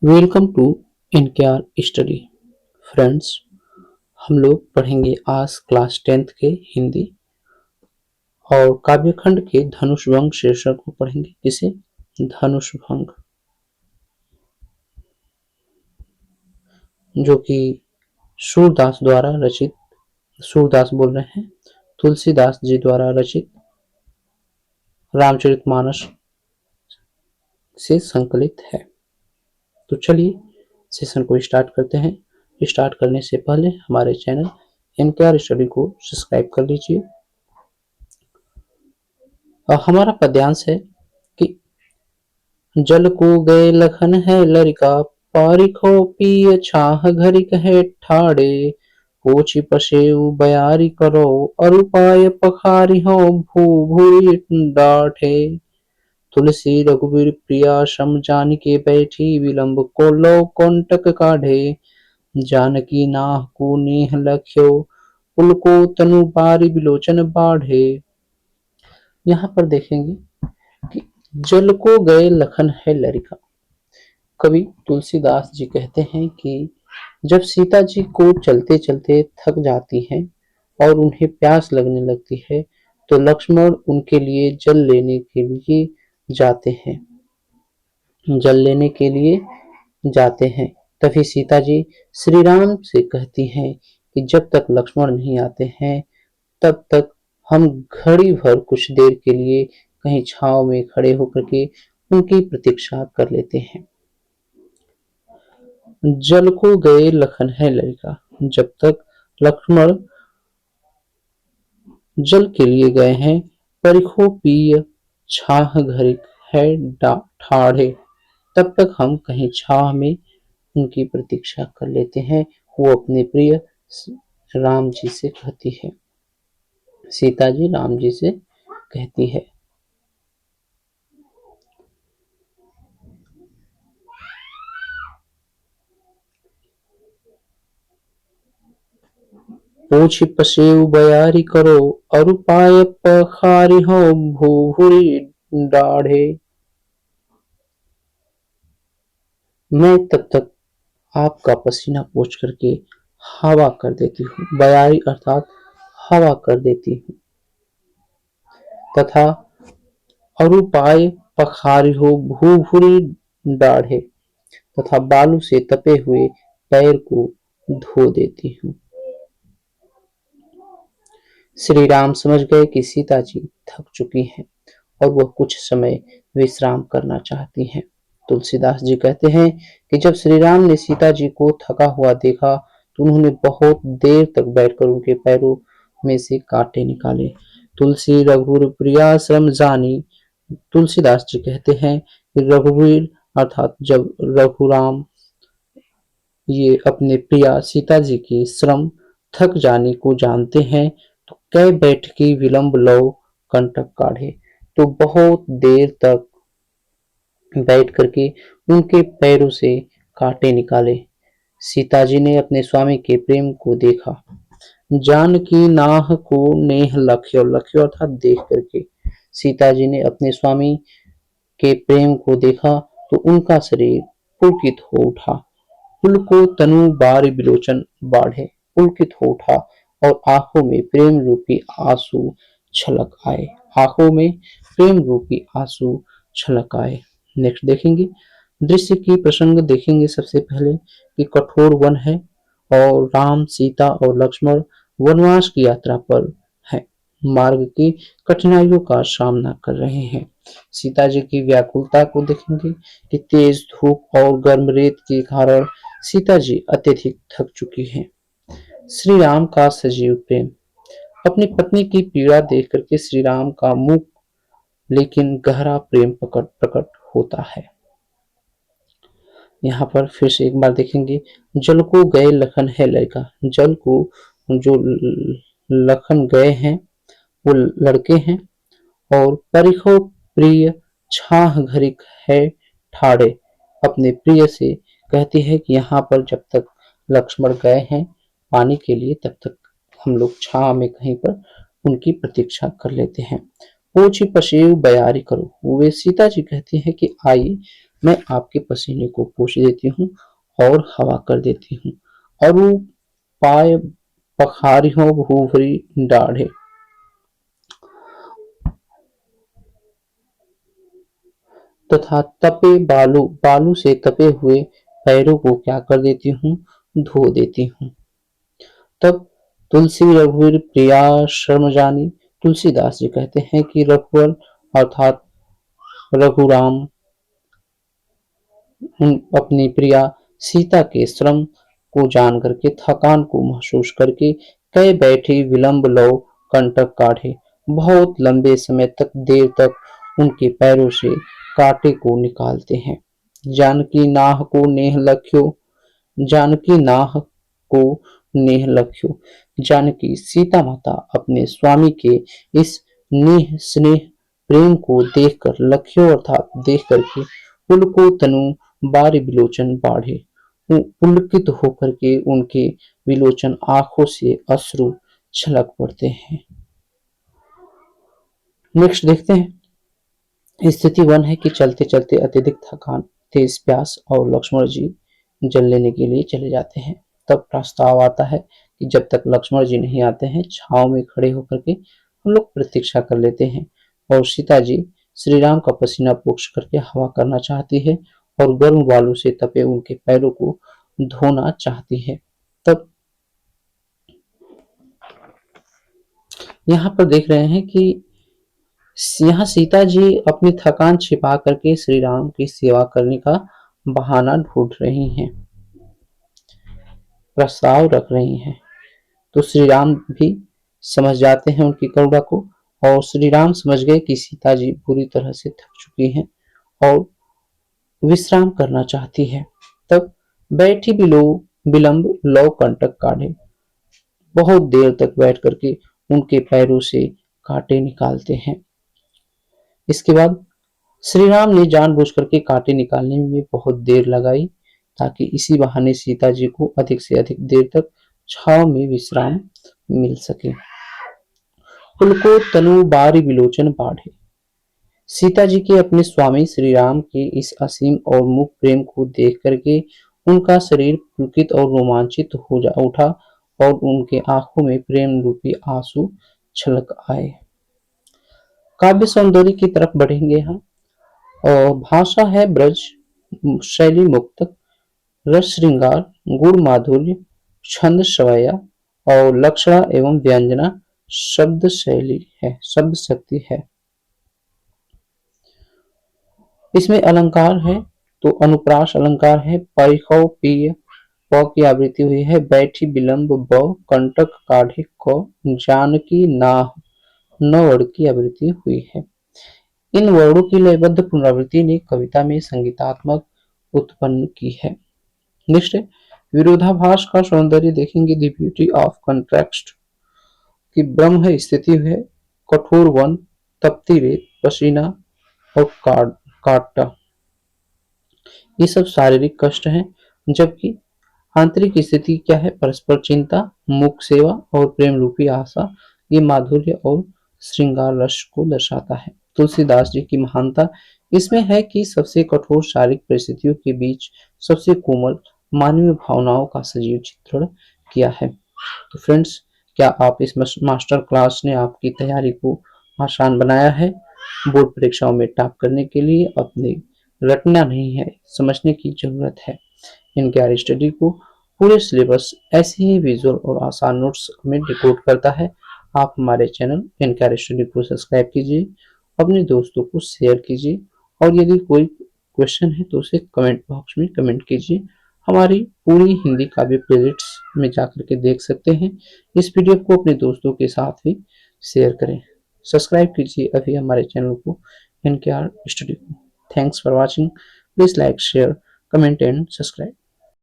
Welcome to NKR study. Friends, हम लोग पढ़ेंगे आज क्लास 10th के हिंदी और काव्यखंड के धनुष भंग शीर्षक को पढ़ेंगे। किसे? धनुष भंग, जो कि सूरदास द्वारा रचित, सूरदास बोल रहे हैं, तुलसीदास जी द्वारा रचित रामचरितमानस से संकलित है। तो चलिए सेशन को स्टार्ट करते हैं। स्टार्ट करने से पहले हमारे चैनल एनकेआर स्टडी को सब्सक्राइब कर लीजिए। हमारा पद्यांश है कि जल को गए लखन है लरिका, पारिखो पिय छाह घरी कहे ठाड़े, पोछी पसेउ बयारी करो, अरुपाय पखारी हो भू भूरी डाठे। तुलसी रघुवीर प्रिया सम जान के बैठी, विलंब को लो कंटक काढ़े, जानकी नाह को नेह लख्यो, पुल को तनु बारी बिलोचन बाढ़े। यहाँ पर देखेंगे कि जल को गए लखन है लरिका। कवि तुलसीदास जी कहते हैं कि जब सीता जी को चलते चलते थक जाती हैं और उन्हें प्यास लगने लगती है तो लक्ष्मण उनके लिए जल लेने के लिए जाते हैं। जल लेने के लिए जाते हैं तभी सीता जी श्री राम से कहती हैं कि जब तक लक्ष्मण नहीं आते हैं तब तक हम घड़ी भर कुछ देर के लिए कहीं छांव में खड़े होकर के उनकी प्रतीक्षा कर लेते हैं। जल को गए लखन है लरिका, जब तक लक्ष्मण जल के लिए गए हैं, परिखो पिय छाह घरी है ठाढ़े, तब तक हम कहीं छाह में उनकी प्रतीक्षा कर लेते हैं। वो अपने प्रिय राम जी से कहती है, सीता जी राम जी से कहती है। पूछ पसेउ बयारी करो, अरुपाय पखारी हो भूभुरी डाढ़े। मैं तब तक आपका पसीना पोंछ करके हवा कर देती हूँ, बयारी अर्थात हवा कर देती हूँ, तथा अरुपाय पखारी हो भूभुरी डाढ़े, तथा बालू से तपे हुए पैर को धो देती हूँ। श्री राम समझ गए कि सीता जी थक चुकी हैं और वह कुछ समय विश्राम करना चाहती हैं। तुलसीदास जी कहते हैं कि जब श्री राम ने सीता जी को थका हुआ देखा तो उन्होंने बहुत देर तक बैठकर उनके पैरों में से कांटे निकाले। तुलसी रघुवीर प्रिया श्रम जानी, तुलसीदास जी कहते हैं कि रघुवीर अर्थात जब रघुराम ये अपने प्रिया सीता जी के श्रम थक जाने को जानते हैं तो कै बैठकी विलंब लो कंटक काढ़े, तो बहुत देर तक बैठ करके उनके पैरों से कांटे निकाले। सीता जी ने अपने स्वामी के प्रेम को देखा, जानकी नाह को नेह लख्यो, लख्यो अर्थात देख करके सीता जी ने अपने स्वामी के प्रेम को देखा तो उनका शरीर पुलकित हो उठा। पुल को तनु बारी बिलोचन बाढ़े, पुलकित हो उठा और आंखों में प्रेम रूपी आंसू छलक आए, आंखों में प्रेम रूपी आंसू छलक आए। नेक्स्ट देखेंगे दृश्य की प्रसंग देखेंगे। सबसे पहले कि कठोर वन है और राम सीता और लक्ष्मण वनवास की यात्रा पर है, मार्ग की कठिनाइयों का सामना कर रहे हैं। सीता जी की व्याकुलता को देखेंगे कि तेज धूप और गर्म रेत के कारण सीता जी अत्यधिक थक चुकी हैं। श्री राम का सजीव प्रेम, अपनी पत्नी की पीड़ा देख करके श्री राम का मुख लेकिन गहरा प्रेम प्रकट होता है। यहाँ पर फिर से एक बार देखेंगे, जल को गए लखन है लड़का, जल को जो लखन गए हैं वो लड़के हैं, और परिखो प्रिय छाह घरी है ठाड़े, अपने प्रिय से कहती है कि यहाँ पर जब तक लक्ष्मण गए हैं पानी के लिए तब तक हम लोग छाह में कहीं पर उनकी प्रतीक्षा कर लेते हैं। पोछी पसेव बयारी करो, वे सीता जी कहती हैं कि आइए मैं आपके पसीने को पोंछ देती हूँ और हवा कर देती हूँ। और वो पाय पखारी हो भूभरी डाढ़े तथा तपे बालू बालू से तपे हुए पैरों को क्या कर देती हूँ, धो देती हूँ। तब तुलसी रघुवीर प्रिया शर्म जानी, तुलसीदास जी कहते हैं कि रघुवर अर्थात रघुराम अपनी प्रिया सीता के श्रम को जान करके, थकान को महसूस करके, कह बैठे विलंब लो कंटक काढ़े, बहुत लंबे समय तक देर तक उनके पैरों से कांटे को निकालते हैं। जानकी नाह को नेह लख्यो, जानकी नाह को नेह लख्यो, जानकी सीता माता अपने स्वामी के इस नेह स्नेह प्रेम को देखकर लख्यो अर्थात देख करके पुलको तनु बारी विलोचन बाढ़े, पुलकित होकर के उनके विलोचन आंखों से अश्रु छलक पड़ते हैं। नेक्स्ट देखते हैं स्थिति 1 है कि चलते चलते अत्यधिक थकान, तेज प्यास और लक्ष्मण जी जल लेने के लिए चले जाते हैं। तब प्रस्ताव आता है कि जब तक लक्ष्मण जी नहीं आते हैं छाव में खड़े होकर के हम लोग प्रतीक्षा कर लेते हैं। और सीता जी श्री राम का पसीना पोंछ करके हवा करना चाहती है और गर्म बालू से तपे उनके पैरों को धोना चाहती है। तब यहाँ पर देख रहे हैं कि यहाँ सीता जी अपनी थकान छिपा करके श्री राम की सेवा करने का बहाना ढूंढ रही हैं, प्रस्ताव रख रही हैं। तो श्री राम भी समझ जाते हैं उनकी करुणा को और श्री राम समझ गए कि सीता जी पूरी तरह से थक चुकी हैं और विश्राम करना चाहती है। तब बैठी बिलो विलंब लौ कंटक काढ़े, बहुत देर तक बैठ करके उनके पैरों से कांटे निकालते हैं। इसके बाद श्री राम ने जानबूझ करके कांटे निकालने में बहुत देर लगाई ताकि इसी बहाने सीता जी को अधिक से अधिक देर तक छाव में विश्राम मिल सके। पुलको तनु बारी विलोचन बाढ़े, सीता जी के अपने स्वामी श्री राम के इस असीम और मुख प्रेम को देख करके उनका शरीर पुलकित और रोमांचित हो जा उठा और उनके आंखों में प्रेम रूपी आंसू छलक आए। काव्य सौंदर्य की तरफ बढ़ेंगे हम। और भाषा है ब्रज, शैली मुक्त, रस श्रृंगार, गुण माधुर्य, छंद सवैया और लक्षणा एवं व्यंजना शब्द शैली है, शब्द शक्ति है। इसमें अलंकार है तो अनुप्रास अलंकार है, परिखव पीय प की आवृत्ति हुई है, बैठी विलंब ब, कंटक काढ़े क, जानकी नाह न वर्ण की आवृत्ति हुई है। इन वर्णों की लयबद्ध पुनरावृत्ति ने कविता में संगीतात्मक उत्पन्न की है। नेक्स्ट विरोधाभास का सौंदर्य देखेंगे, द ब्यूटी ऑफ कंट्रास्ट की ब्रह्म स्थिति है, कठोर वन, तपती रेत, पसीना और काटा, ये सब शारीरिक कष्ट हैं। जबकि आंतरिक स्थिति क्या है, परस्पर चिंता, मुख सेवा और प्रेम रूपी आशा, ये माधुर्य और श्रृंगार रस को दर्शाता है। तुलसीदास जी की महानता इसमें है कि सबसे कठोर शारीरिक परिस्थितियों के बीच सबसे कोमल मानवीय भावनाओं का सजीव चित्रण किया है। तो फ्रेंड्स, क्या आप इस मास्टर क्लास ने आपकी तैयारी को आसान बनाया है? बोर्ड परीक्षाओं में टॉप करने के लिए अपने रटना नहीं है, समझने की जरूरत है। इनके स्टडी को पूरे सिलेबस ऐसे ही विजुअल और आसान नोट्स में डिकोड करता है। आप हमारे चैनल इनके स्टडी को सब्सक्राइब कीजिए, अपने दोस्तों को शेयर कीजिए और यदि कोई क्वेश्चन है तो उसे कमेंट बॉक्स में कमेंट कीजिए। हमारी पूरी हिंदी काव्य प्लेलिस्ट्स में जाकर के देख सकते हैं। इस पीडीएफ को अपने दोस्तों के साथ भी शेयर करें। सब्सक्राइब कीजिए अभी हमारे चैनल को, एनकेआर स्टडी को। Thanks for watching. Please like, share, comment and subscribe.